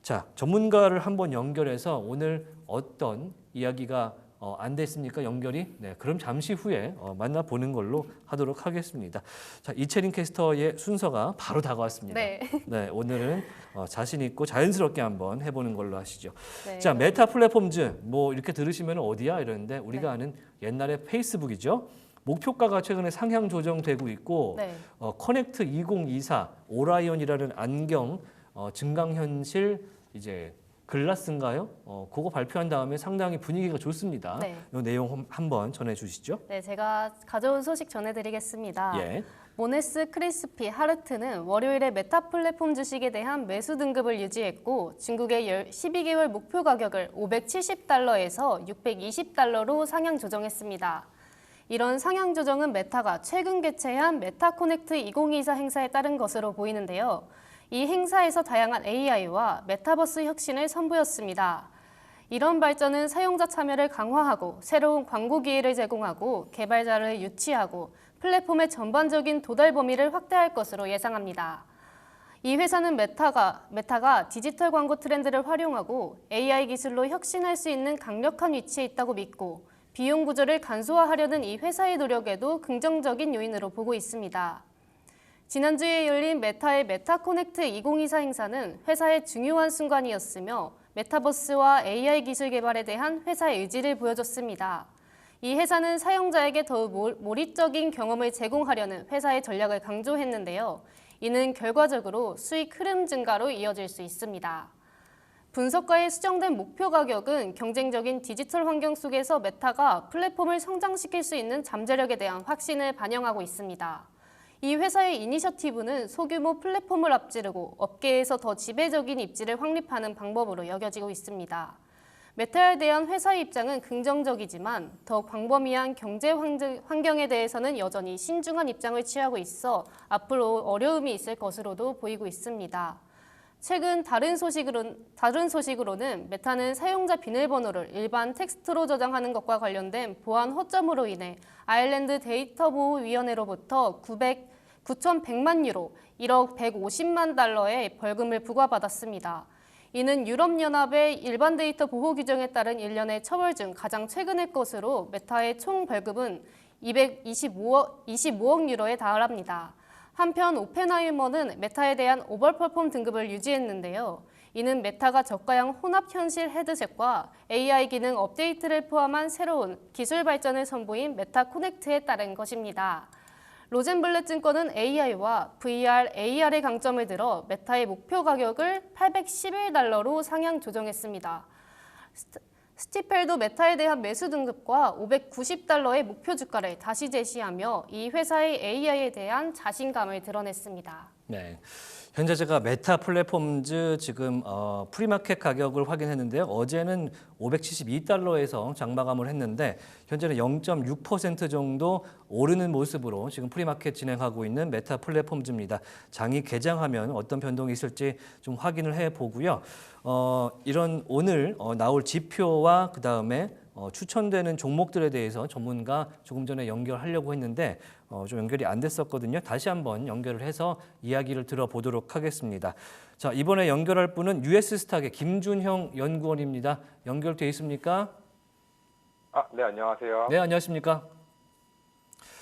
자, 전문가를 한번 연결해서 오늘 어떤 이야기가 안 됐습니까? 연결이? 네, 그럼 잠시 후에 만나보는 걸로 하도록 하겠습니다. 자, 이채린 캐스터의 순서가 바로 다가왔습니다. 네. 네, 오늘은 자신 있고 자연스럽게 한번 해보는 걸로 하시죠. 네, 자, 그럼- 메타 플랫폼즈 뭐 이렇게 들으시면 어디야 이러는데 우리가 네. 아는 옛날에 페이스북이죠. 목표가가 최근에 상향 조정되고 있고 네. 커넥트 2024 오라이언이라는 안경 증강현실 이제 글라스인가요? 그거 발표한 다음에 상당히 분위기가 좋습니다. 네. 이 내용 한번 전해주시죠. 네, 제가 가져온 소식 전해드리겠습니다. 예. 모네스 크리스피 하르트는 월요일에 메타 플랫폼 주식에 대한 매수 등급을 유지했고 중국의 12개월 목표 가격을 570달러에서 620달러로 상향 조정했습니다. 이런 상향 조정은 메타가 최근 개최한 메타 코넥트 2024 행사에 따른 것으로 보이는데요. 이 행사에서 다양한 AI와 메타버스 혁신을 선보였습니다. 이런 발전은 사용자 참여를 강화하고 새로운 광고 기회를 제공하고 개발자를 유치하고 플랫폼의 전반적인 도달 범위를 확대할 것으로 예상합니다. 이 회사는 메타가 디지털 광고 트렌드를 활용하고 AI 기술로 혁신할 수 있는 강력한 위치에 있다고 믿고 비용 구조를 간소화하려는 이 회사의 노력에도 긍정적인 요인으로 보고 있습니다. 지난주에 열린 메타의 메타 코넥트 2024 행사는 회사의 중요한 순간이었으며 메타버스와 AI 기술 개발에 대한 회사의 의지를 보여줬습니다. 이 회사는 사용자에게 더욱 몰입적인 경험을 제공하려는 회사의 전략을 강조했는데요. 이는 결과적으로 수익 흐름 증가로 이어질 수 있습니다. 분석가의 수정된 목표 가격은 경쟁적인 디지털 환경 속에서 메타가 플랫폼을 성장시킬 수 있는 잠재력에 대한 확신을 반영하고 있습니다. 이 회사의 이니셔티브는 소규모 플랫폼을 앞지르고 업계에서 더 지배적인 입지를 확립하는 방법으로 여겨지고 있습니다. 메타에 대한 회사의 입장은 긍정적이지만 더 광범위한 경제 환경에 대해서는 여전히 신중한 입장을 취하고 있어 앞으로 어려움이 있을 것으로도 보이고 있습니다. 최근 다른 소식으로는 메타는 사용자 비밀번호를 일반 텍스트로 저장하는 것과 관련된 보안 허점으로 인해 아일랜드 데이터보호위원회로부터 9,100만 유로, 1억 150만 달러의 벌금을 부과받았습니다. 이는 유럽연합의 일반 데이터 보호 규정에 따른 일련의 처벌 중 가장 최근의 것으로 메타의 총 벌금은 25억 유로에 달합니다. 한편 오펜하이머는 메타에 대한 오버퍼폼 등급을 유지했는데요. 이는 메타가 저가형 혼합현실 헤드셋과 AI 기능 업데이트를 포함한 새로운 기술 발전을 선보인 메타 코넥트에 따른 것입니다. 로젠블렛 증권은 AI와 VR, AR의 강점을 들어 메타의 목표 가격을 811달러로 상향 조정했습니다. 스티펠도 메타에 대한 매수 등급과 590달러의 목표 주가를 다시 제시하며 이 회사의 AI에 대한 자신감을 드러냈습니다. 네. 현재 제가 메타 플랫폼즈 지금 프리마켓 가격을 확인했는데요. 어제는 572달러에서 장마감을 했는데 현재는 0.6% 정도 오르는 모습으로 지금 프리마켓 진행하고 있는 메타 플랫폼즈입니다. 장이 개장하면 어떤 변동이 있을지 좀 확인을 해보고요. 이런 오늘 나올 지표와 그다음에 추천되는 종목들에 대해서 전문가 조금 전에 연결하려고 했는데 좀 연결이 안 됐었거든요. 다시 한번 연결을 해서 이야기를 들어보도록 하겠습니다. 자, 이번에 연결할 분은 US스탁의 김준형 연구원입니다. 연결돼 있습니까? 네, 안녕하세요. 네, 안녕하십니까?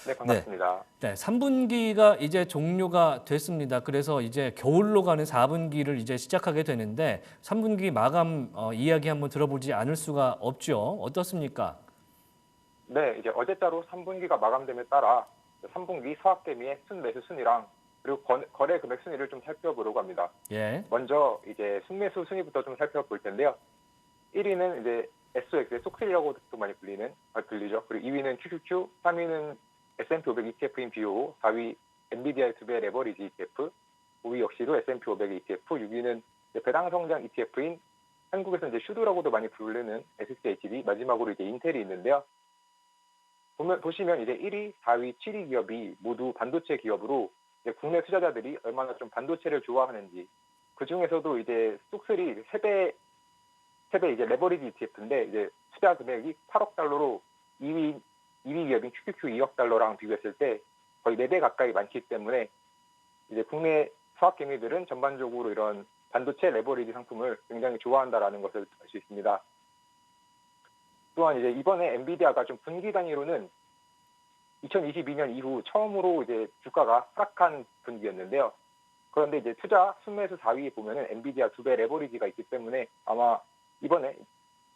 네, 반갑습니다. 네, 3분기가 이제 종료가 됐습니다. 그래서 이제 겨울로 가는 4분기를 이제 시작하게 되는데 3분기 마감 이야기 한번 들어보지 않을 수가 없죠. 어떻습니까? 네, 이제 어제자로 3분기가 마감됨에 따라 3분기 서학개미의 순매수 순위랑 그리고 거래 금액 순위를 좀 살펴보려고 합니다. 예. 먼저 이제 순매수 순위부터 좀 살펴볼 텐데요. 1위는 이제 SOX의 속실이라고도 많이 불리죠. 그리고 2위는 QQQ, 3위는 S&P 500 ETF인 BOO, 4위 엔비디아의 2배 레버리지 ETF, 5위 역시도 S&P 500 ETF, 6위는 배당 성장 ETF인 한국에서 이제 슈드라고도 많이 부르는 SCHD, 마지막으로 이제 인텔이 있는데요. 보시면 이제 1위, 4위, 7위 기업이 모두 반도체 기업으로 이제 국내 투자자들이 얼마나 좀 반도체를 좋아하는지, 그 중에서도 이제 쏙3 세배 이제 레버리지 ETF인데 이제 투자 금액이 8억 달러로 2위 기업인 QQQ 2억 달러랑 비교했을 때 거의 4배 가까이 많기 때문에 이제 국내 서학개미들은 전반적으로 이런 반도체 레버리지 상품을 굉장히 좋아한다라는 것을 알 수 있습니다. 또한 이제 이번에 엔비디아가 좀 분기 단위로는 2022년 이후 처음으로 이제 주가가 하락한 분기였는데요. 그런데 이제 투자 순매수 4위에 보면은 엔비디아 2배 레버리지가 있기 때문에 아마 이번에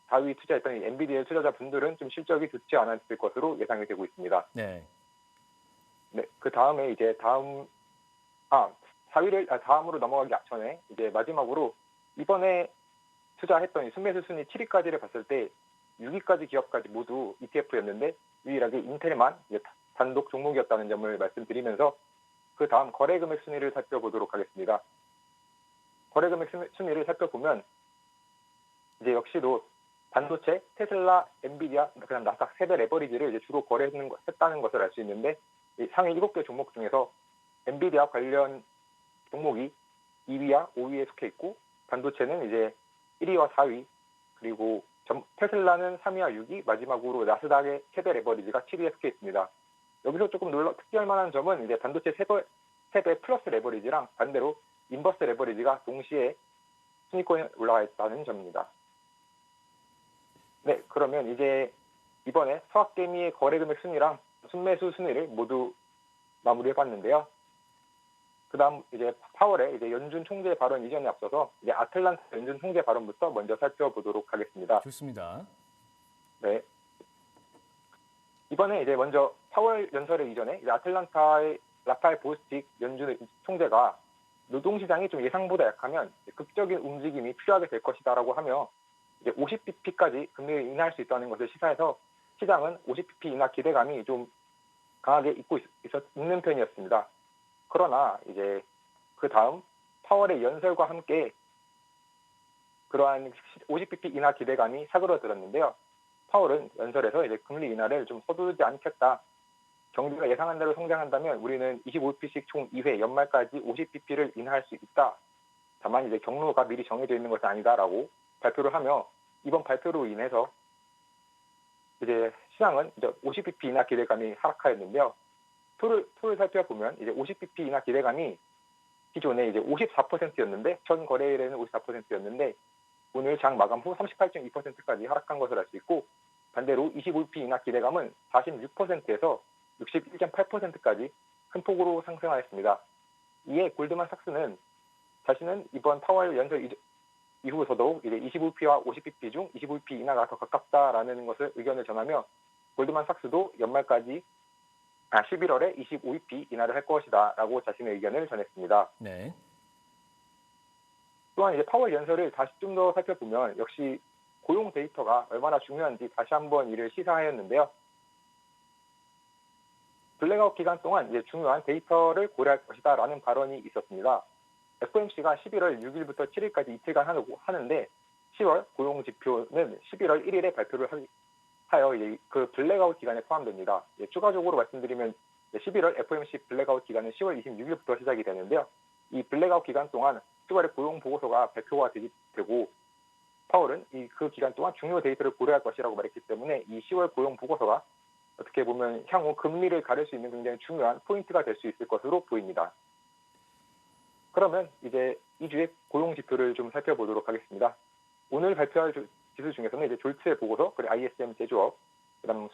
4위 투자했던 이 엔비디아 투자자분들은 좀 실적이 좋지 않았을 것으로 예상이 되고 있습니다. 네. 네, 그 다음에 이제 다음으로 넘어가기 전에 이제 마지막으로 이번에 투자했던 이 순매수 순위 7위까지를 봤을 때 6위까지 기업까지 모두 ETF였는데 유일하게 인텔만 이제 단독 종목이었다는 점을 말씀드리면서 그 다음 거래금액 순위를 살펴보도록 하겠습니다. 거래금액 순위를 살펴보면 이제 역시도 반도체, 테슬라, 엔비디아, 그다음 나스닥 3배 레버리지를 이제 주로 거래했다는 것을 알 수 있는데 이 상위 7개 종목 중에서 엔비디아 관련 종목이 2위와 5위에 속해 있고 반도체는 이제 1위와 4위 그리고 테슬라는 3위와 6위 마지막으로 나스닥의 3배 레버리지가 7위에 속해 있습니다. 여기서 조금 특이할 만한 점은 이제 반도체 3배 플러스 레버리지랑 반대로 인버스 레버리지가 동시에 순위권에 올라가 있다는 점입니다. 네, 그러면 이제 이번에 서학개미의 거래금액 순위랑 순매수 순위를 모두 마무리해봤는데요. 그다음 이제 파월의 이제 연준 총재 발언 이전에 앞서서 이제 아틀란타 연준 총재 발언부터 먼저 살펴보도록 하겠습니다. 좋습니다. 네. 이번에 이제 먼저 파월 연설의 이전에 이제 아틀란타의 라파엘 보스틱 연준 총재가 노동시장이 좀 예상보다 약하면 극적인 움직임이 필요하게 될 것이다라고 하며 이제 50bp까지 금리를 인하할 수 있다는 것을 시사해서 시장은 50bp 인하 기대감이 좀 강하게 있는 편이었습니다. 그러나 이제 그 다음 파월의 연설과 함께 그러한 50bp 인하 기대감이 사그러들었는데요. 파월은 연설에서 이제 금리 인하를 좀 서두르지 않겠다. 경제가 예상한 대로 성장한다면 우리는 25bp씩 총 2회 연말까지 50bp를 인하할 수 있다. 다만 이제 경로가 미리 정해져 있는 것은 아니다라고 발표를 하며 이번 발표로 인해서 이제 시장은 이제 50bp 인하 기대감이 하락하였는데요. 토를 살펴보면 이제 50bp 인하 기대감이 기존에 이제 54%였는데 전 거래일에는 54%였는데 오늘 장 마감 후 38.2%까지 하락한 것을 알 수 있고 반대로 25bp 인하 기대감은 46%에서 61.8%까지 큰 폭으로 상승하였습니다. 이에 골드만삭스는 자신은 이번 파월 연설 이후에서도 이제 25bp와 50bp 중 25bp 인하가 더 가깝다라는 것을 의견을 전하며 골드만삭스도 연말까지 11월에 25bp 인하를 할 것이다라고 자신의 의견을 전했습니다. 네. 또한 이제 파월 연설을 다시 좀 더 살펴보면 역시 고용 데이터가 얼마나 중요한지 다시 한번 이를 시사하였는데요. 블랙아웃 기간 동안 이제 중요한 데이터를 고려할 것이다라는 발언이 있었습니다. FOMC가 11월 6일부터 7일까지 이틀간 하는데 10월 고용 지표는 11월 1일에 발표를 하여 이제 그 블랙아웃 기간에 포함됩니다. 추가적으로 말씀드리면 11월 FOMC 블랙아웃 기간은 10월 26일부터 시작이 되는데요. 이 블랙아웃 기간 동안 10월에 고용 보고서가 발표가 되고 파월은 그 기간 동안 중요 데이터를 고려할 것이라고 말했기 때문에 이 10월 고용 보고서가 어떻게 보면 향후 금리를 가릴 수 있는 굉장히 중요한 포인트가 될 수 있을 것으로 보입니다. 그러면 이제 2주의 고용 지표를 좀 살펴보도록 하겠습니다. 오늘 발표할 지수 중에서는 이제 졸츠의 보고서, 그리고 ISM 제조업, 그다음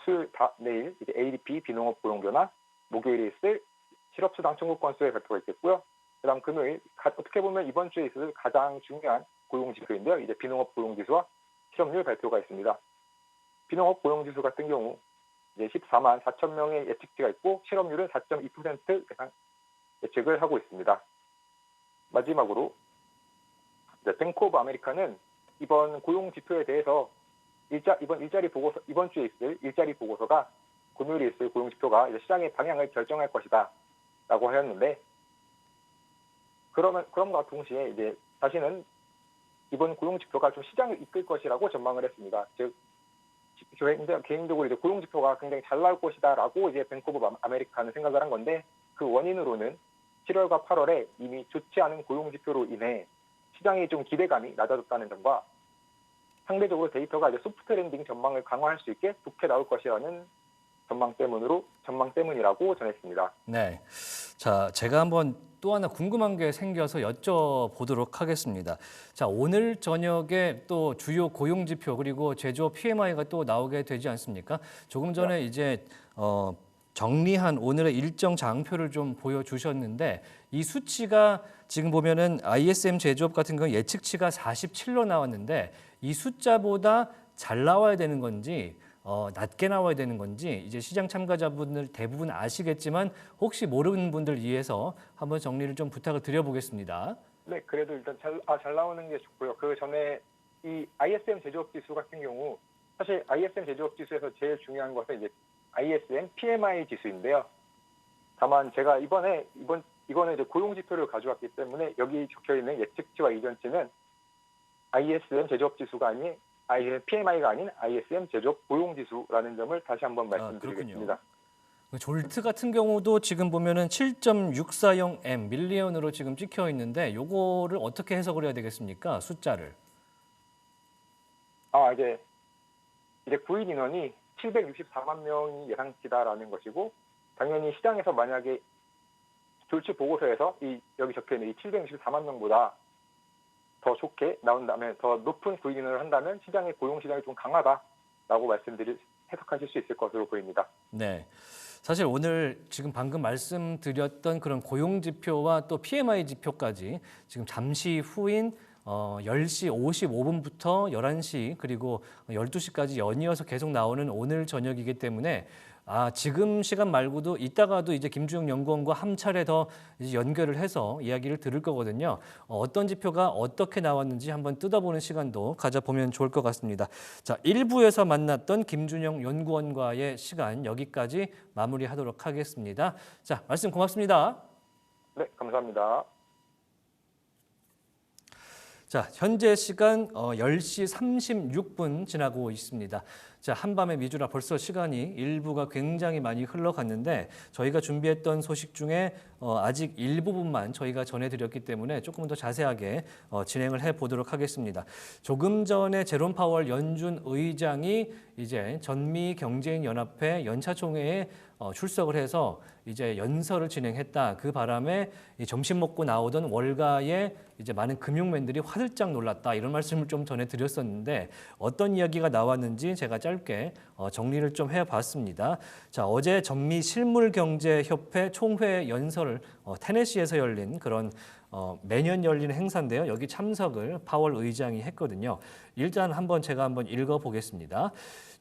내일 이제 ADP 비농업 고용 변화, 목요일에 있을 실업수당 청구 건수의 발표가 있겠고요. 그다음 금요일 어떻게 보면 이번 주에 있을 가장 중요한 고용 지표인데요. 이제 비농업 고용 지수와 실업률 발표가 있습니다. 비농업 고용 지수 같은 경우 이제 14만 4천 명의 예측치가 있고 실업률은 4.2% 예상 예측을 하고 있습니다. 마지막으로 뱅크 오브 아메리카는 이번 고용 지표에 대해서 이번 주에 있을 일자리 보고서가 금요일에 있을 고용 지표가 이제 시장의 방향을 결정할 것이다라고 하였는데 그럼과 동시에 이제 자신은 이번 고용 지표가 좀 시장을 이끌 것이라고 전망을 했습니다. 즉 개인적으로 이제 고용 지표가 굉장히 잘 나올 것이다라고 이제 뱅크 오브 아메리카는 생각을 한 건데 그 원인으로는 7월과 8월에 이미 좋지 않은 고용 지표로 인해 시장의 좀 기대감이 낮아졌다는 점과 상대적으로 데이터가 이제 소프트 랜딩 전망을 강화할 수 있게 좋게 나올 것이라는 전망 때문이라고 전했습니다. 네. 자, 제가 한번 또 하나 궁금한 게 생겨서 여쭤보도록 하겠습니다. 자, 오늘 저녁에 또 주요 고용 지표 그리고 제조업 PMI가 또 나오게 되지 않습니까? 조금 전에 이제 정리한 오늘의 일정 장표를 좀 보여주셨는데 이 수치가 지금 보면은 ISM 제조업 같은 경우 예측치가 47로 나왔는데 이 숫자보다 잘 나와야 되는 건지 낮게 나와야 되는 건지 이제 시장 참가자분들 대부분 아시겠지만 혹시 모르는 분들 위해서 한번 정리를 좀 부탁을 드려보겠습니다. 네, 그래도 일단 잘 나오는 게 좋고요. 그 전에 이 ISM 제조업 지수 같은 경우 사실 ISM 제조업 지수에서 제일 중요한 것은 이제 ISM PMI 지수인데요. 다만 제가 이거는 이제 고용 지표를 가져왔기 때문에 여기 적혀 있는 예측치와 이전치는 ISM 제조업 지수가 아닌 PMI가 아닌 ISM 제조업 고용 지수라는 점을 다시 한번 말씀드리겠습니다. 졸트 같은 경우도 지금 보면은 7.640M 밀리언으로 지금 찍혀 있는데 요거를 어떻게 해석을 해야 되겠습니까? 숫자를. 이제 구인 인원이 764만 명이 예상치다라는 것이고 당연히 시장에서 만약에 졸트 보고서에서 여기 적혀 있는 이 764만 명보다 더 좋게 나온다면 더 높은 구인 인원을 한다면 시장의 고용 시장이 좀 강하다라고 해석하실 수 있을 것으로 보입니다. 네. 사실 오늘 지금 방금 말씀드렸던 그런 고용 지표와 또 PMI 지표까지 지금 잠시 후인 10시 55분부터 11시 그리고 12시까지 연이어서 계속 나오는 오늘 저녁이기 때문에 지금 시간 말고도 이따가도 이제 김주영 연구원과 한 차례 더 이제 연결을 해서 이야기를 들을 거거든요. 어떤 지표가 어떻게 나왔는지 한번 뜯어보는 시간도 가져보면 좋을 것 같습니다. 자, 1부에서 만났던 김준영 연구원과의 시간 여기까지 마무리하도록 하겠습니다. 자, 말씀 고맙습니다. 네, 감사합니다. 자, 현재 시간 10시 36분 지나고 있습니다. 자, 한밤의 미주라 벌써 시간이 일부가 굉장히 많이 흘러갔는데 저희가 준비했던 소식 중에 아직 일부분만 저희가 전해드렸기 때문에 조금 더 자세하게 진행을 해보도록 하겠습니다. 조금 전에 제롬 파월 연준 의장이 이제 전미 경제인 연합회 연차총회에 출석을 해서 이제 연설을 진행했다. 그 바람에 점심 먹고 나오던 월가에 이제 많은 금융맨들이 화들짝 놀랐다. 이런 말씀을 좀 전해드렸었는데 어떤 이야기가 나왔는지 제가 짧게 정리를 좀 해봤습니다. 자, 어제 전미 실물경제협회 총회 연설을 테네시에서 열린 그런 매년 열리는 행사인데요. 여기 참석을 파월 의장이 했거든요. 일단 제가 한번 읽어보겠습니다.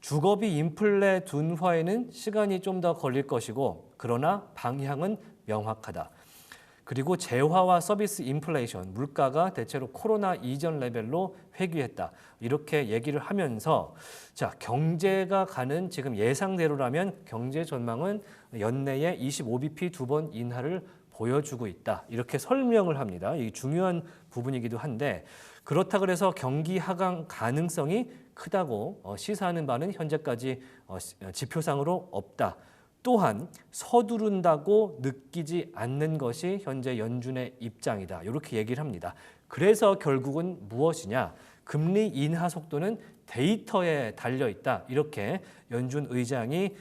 주거비 인플레 둔화에는 시간이 좀 더 걸릴 것이고 그러나 방향은 명확하다. 그리고 재화와 서비스 인플레이션, 물가가 대체로 코로나 이전 레벨로 회귀했다. 이렇게 얘기를 하면서 자, 경제가 가는 지금 예상대로라면 경제 전망은 연내에 25bp 2번 인하를 보여주고 있다. 이렇게 설명을 합니다. 이게 중요한 부분이기도 한데 그렇다 그래서 경기 하강 가능성이 크다고 시사하는 바는 현재까지 지표상으로 없다. 또한 서두른다고 느끼지 않는 것이 현재 연준의 입장이다. 이렇게 얘기를 합니다. 그래서 결국은 무엇이냐? 금리 인하 속도는 데이터에 달려 있다. 이렇게 연준 의장이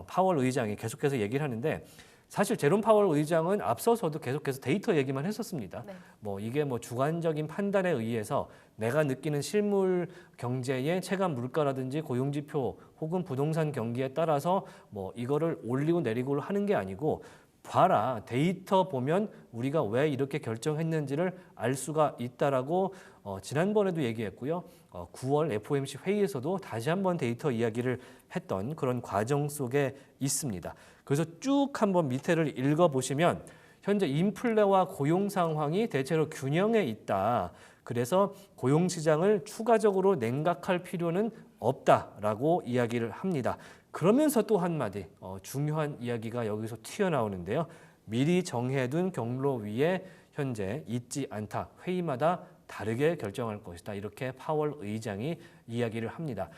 파월 의장이 계속해서 얘기를 하는데 사실 제롬 파월 의장은 앞서서도 계속해서 데이터 얘기만 했었습니다. 네. 이게 주관적인 판단에 의해서 내가 느끼는 실물 경제의 체감 물가라든지 고용 지표 혹은 부동산 경기에 따라서 이거를 올리고 내리고 하는 게 아니고 봐라 데이터 보면 우리가 왜 이렇게 결정했는지를 알 수가 있다라고 지난번에도 얘기했고요. 9월 FOMC 회의에서도 다시 한번 데이터 이야기를 했던 그런 과정 속에 있습니다. 그래서 쭉 한번 밑에를 읽어보시면 현재 인플레와 고용 상황이 대체로 균형에 있다. 그래서 고용 시장을 추가적으로 냉각할 필요는 없다라고 이야기를 합니다. 그러면서 또 한마디 중요한 이야기가 여기서 튀어나오는데요. 미리 정해둔 경로 위에 현재 있지 않다. 회의마다 다르게 결정할 것이다. 이렇게 파월 의장이 이야기를 합니다.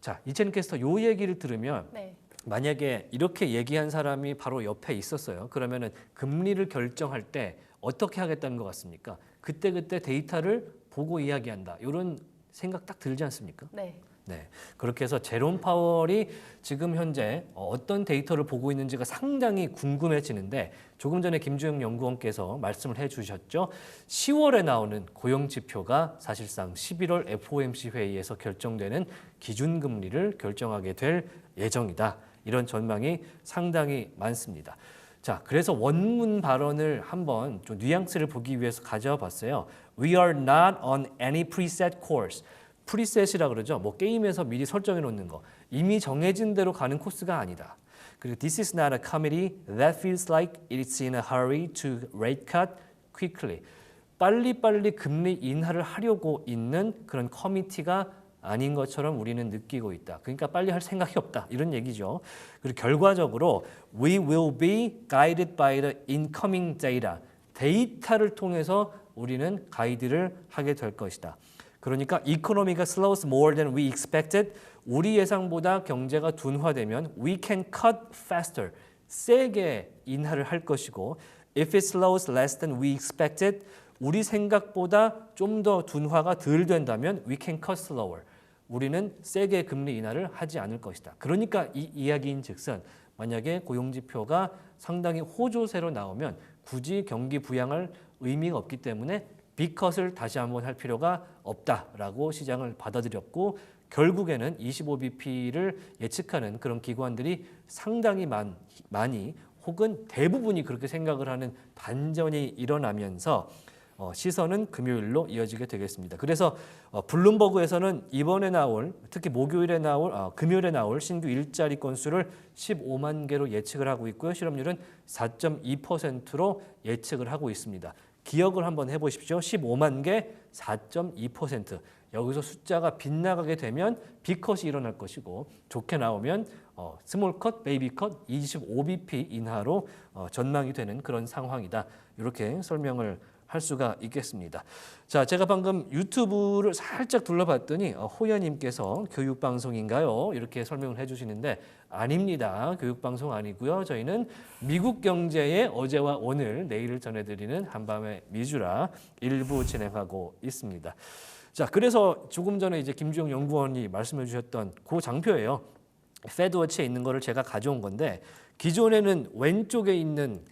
자, 이채린 캐스터 이 얘기를 들으면 네. 만약에 이렇게 얘기한 사람이 바로 옆에 있었어요. 그러면은 금리를 결정할 때 어떻게 하겠다는 것 같습니까? 그때 데이터를 보고 이야기한다. 이런 생각 딱 들지 않습니까? 네. 네, 그렇게 해서 제롬 파월이 지금 현재 어떤 데이터를 보고 있는지가 상당히 궁금해지는데 조금 전에 김주영 연구원께서 말씀을 해주셨죠. 10월에 나오는 고용 지표가 사실상 11월 FOMC 회의에서 결정되는 기준금리를 결정하게 될 예정이다. 이런 전망이 상당히 많습니다. 자, 그래서 원문 발언을 한번 좀 뉘앙스를 보기 위해서 가져와 봤어요. We are not on any preset course. 프리셋이라 그러죠. 뭐 게임에서 미리 설정해 놓는 거. 이미 정해진 대로 가는 코스가 아니다. 그리고 This is not a committee that feels like it's in a hurry to rate cut quickly. 빨리빨리 금리 인하를 하려고 있는 그런 커미티가 아닌 것처럼 우리는 느끼고 있다. 그러니까 빨리 할 생각이 없다. 이런 얘기죠. 그리고 결과적으로 We will be guided by the incoming data. 데이터를 통해서 우리는 가이드를 하게 될 것이다. 그러니까 이코노미가 slows more than we expected. 우리 예상보다 경제가 둔화되면 we can cut faster. 세게 인하를 할 것이고 if it slows less than we expected. 우리 생각보다 좀 더 둔화가 덜 된다면 we can cut slower. 우리는 세게 금리 인하를 하지 않을 것이다. 그러니까 이 이야기인 즉슨 만약에 고용지표가 상당히 호조세로 나오면 굳이 경기 부양할 의미가 없기 때문에 빅컷을 다시 한번 할 필요가 없다라고 시장을 받아들였고 결국에는 25bp를 예측하는 그런 기관들이 상당히 많이 혹은 대부분이 그렇게 생각을 하는 반전이 일어나면서 시선은 금요일로 이어지게 되겠습니다. 그래서 블룸버그에서는 이번에 나올 특히 금요일에 나올 신규 일자리 건수를 15만 개로 예측을 하고 있고요. 실업률은 4.2%로 예측을 하고 있습니다. 기억을 한번 해보십시오. 15만 개, 4.2%. 여기서 숫자가 빗나가게 되면 B컷이 일어날 것이고 좋게 나오면 스몰컷, 베이비컷 25bp 인하로 전망이 되는 그런 상황이다. 이렇게 설명을 할 수가 있겠습니다. 자, 제가 방금 유튜브를 살짝 둘러봤더니 호연님께서 교육방송인가요? 이렇게 설명을 해주시는데 아닙니다. 교육방송 아니고요. 저희는 미국 경제의 어제와 오늘, 내일을 전해드리는 한밤의 미주라 일부 진행하고 있습니다. 자, 그래서 조금 전에 이제 김주영 연구원이 말씀해 주셨던 그 장표예요. 페드워치에 있는 거를 제가 가져온 건데 기존에는 왼쪽에 있는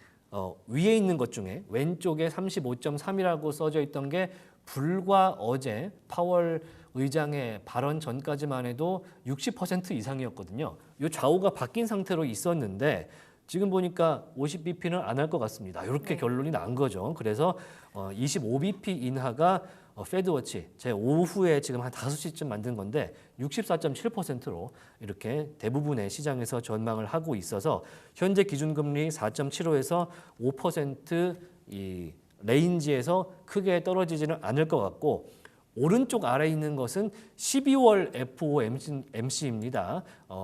위에 있는 것 중에 왼쪽에 35.3이라고 써져 있던 게 불과 어제 파월 의장의 발언 전까지만 해도 60% 이상이었거든요. 이 좌우가 바뀐 상태로 있었는데 지금 보니까 50bp는 안 할 것 같습니다. 이렇게 결론이 난 거죠. 그래서 25bp 인하가 페드워치 제 오후에 지금 한 5시쯤 만든 건데 64.7%로 이렇게 대부분의 시장에서 전망을 하고 있어서 현재 기준금리 4.75에서 5% 이 레인지에서 크게 떨어지지는 않을 것 같고 오른쪽 아래에 있는 것은 12월 FOMC입니다.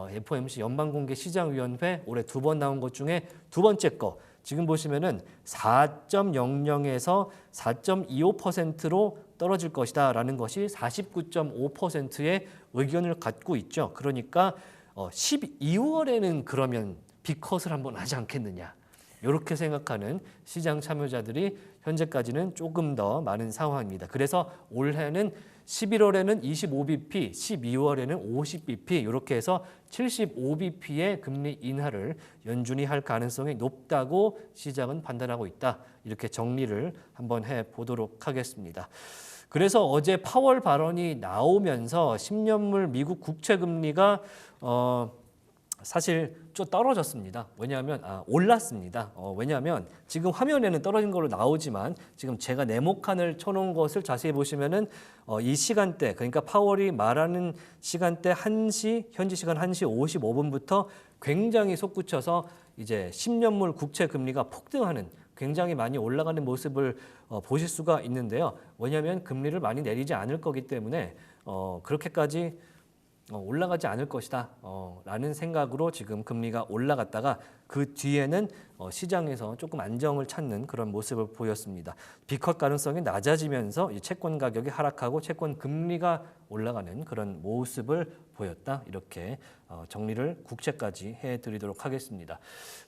FOMC 연방공개시장위원회 올해 2번 나온 것 중에 두 번째 거 지금 보시면은 4.00에서 4.25%로 떨어질 것이다라는 것이 49.5%의 의견을 갖고 있죠. 그러니까 12월에는 그러면 빅컷을 한번 하지 않겠느냐. 이렇게 생각하는 시장 참여자들이 현재까지는 조금 더 많은 상황입니다. 그래서 올해는 11월에는 25bp, 12월에는 50bp 이렇게 해서 75bp의 금리 인하를 연준이 할 가능성이 높다고 시장은 판단하고 있다. 이렇게 정리를 한번 해보도록 하겠습니다. 그래서 어제 파월 발언이 나오면서 10년물 미국 국채금리가 사실 좀 떨어졌습니다. 왜냐하면 올랐습니다. 왜냐하면 지금 화면에는 떨어진 걸로 나오지만 지금 제가 네모칸을 쳐놓은 것을 자세히 보시면은 이 시간대 그러니까 파월이 말하는 시간대 1시 현지 시간 1시 55분부터 굉장히 솟구쳐서 이제 10년물 국채 금리가 폭등하는 굉장히 많이 올라가는 모습을 보실 수가 있는데요. 왜냐하면 금리를 많이 내리지 않을 거기 때문에 그렇게까지 올라가지 않을 것이다 라는 생각으로 지금 금리가 올라갔다가 그 뒤에는 시장에서 조금 안정을 찾는 그런 모습을 보였습니다. B컷 가능성이 낮아지면서 이 채권 가격이 하락하고 채권 금리가 올라가는 그런 모습을 보였다. 이렇게 정리를 국채까지 해드리도록 하겠습니다.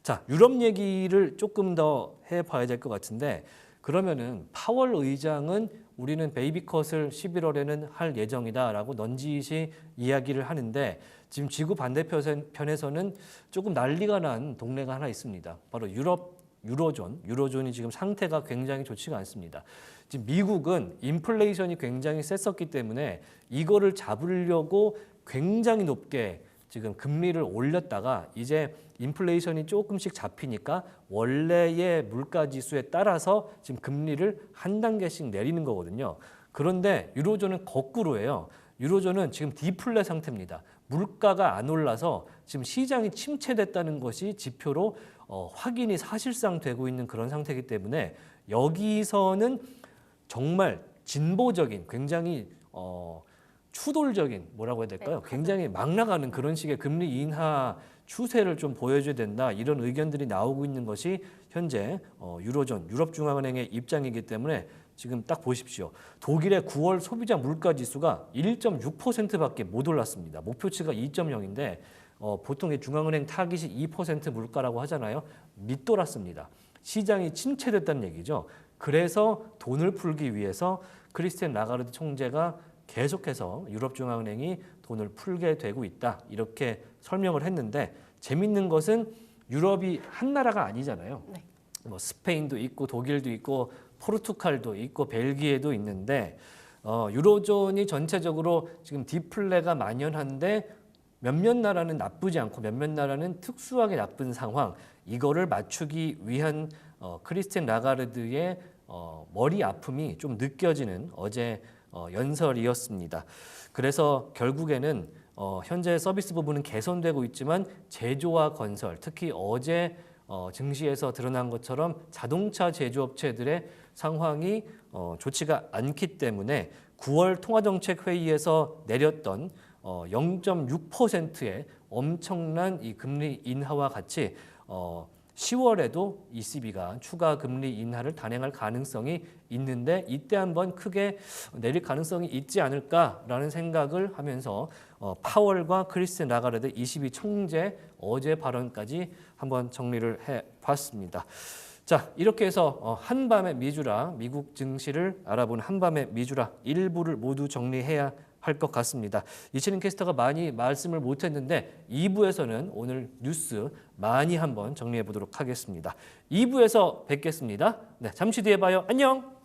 자, 유럽 얘기를 조금 더 해봐야 될 것 같은데 그러면은 파월 의장은 우리는 베이비컷을 11월에는 할 예정이다라고 넌지시 이야기를 하는데 지금 지구 반대편에서는 조금 난리가 난 동네가 하나 있습니다. 바로 유로존이 지금 상태가 굉장히 좋지가 않습니다. 지금 미국은 인플레이션이 굉장히 셌었기 때문에 이거를 잡으려고 굉장히 높게 지금 금리를 올렸다가 이제 인플레이션이 조금씩 잡히니까 원래의 물가 지수에 따라서 지금 금리를 한 단계씩 내리는 거거든요. 그런데 유로존은 거꾸로예요. 유로존은 지금 디플레 상태입니다. 물가가 안 올라서 지금 시장이 침체됐다는 것이 지표로 확인이 사실상 되고 있는 그런 상태이기 때문에 여기서는 정말 진보적인 굉장히 추돌적인 뭐라고 해야 될까요? 굉장히 막 나가는 그런 식의 금리 인하 추세를 좀 보여줘야 된다. 이런 의견들이 나오고 있는 것이 현재 유로존, 유럽중앙은행의 입장이기 때문에 지금 딱 보십시오. 독일의 9월 소비자 물가 지수가 1.6%밖에 못 올랐습니다. 목표치가 2.0인데 보통 중앙은행 타깃이 2% 물가라고 하잖아요. 밑돌았습니다. 시장이 침체됐다는 얘기죠. 그래서 돈을 풀기 위해서 크리스티안 라가르드 총재가 계속해서 유럽중앙은행이 돈을 풀게 되고 있다. 이렇게 설명을 했는데 재밌는 것은 유럽이 한 나라가 아니잖아요. 네. 뭐 스페인도 있고 독일도 있고 포르투갈도 있고 벨기에도 있는데 유로존이 전체적으로 지금 디플레가 만연한데 몇몇 나라는 나쁘지 않고 몇몇 나라는 특수하게 나쁜 상황. 이거를 맞추기 위한 크리스틴 라가르드의 머리 아픔이 좀 느껴지는 어제 연설이었습니다. 그래서 결국에는 현재 서비스 부분은 개선되고 있지만 제조와 건설, 특히 어제 증시에서 드러난 것처럼 자동차 제조업체들의 상황이 좋지가 않기 때문에 9월 통화정책회의에서 내렸던 0.6%의 엄청난 이 금리 인하와 같이 10월에도 ECB가 추가 금리 인하를 단행할 가능성이 있는데 이때 한번 크게 내릴 가능성이 있지 않을까라는 생각을 하면서 파월과 크리스틴 라가르드 ECB 총재 어제 발언까지 한번 정리를 해봤습니다. 자, 이렇게 해서 한밤의 미주라, 미국 증시를 알아본 한밤의 미주라 1부를 모두 정리해야 할 것 같습니다. 이채린 캐스터가 많이 말씀을 못했는데 2부에서는 오늘 뉴스 많이 한번 정리해 보도록 하겠습니다. 2부에서 뵙겠습니다. 네, 잠시 뒤에 봐요. 안녕.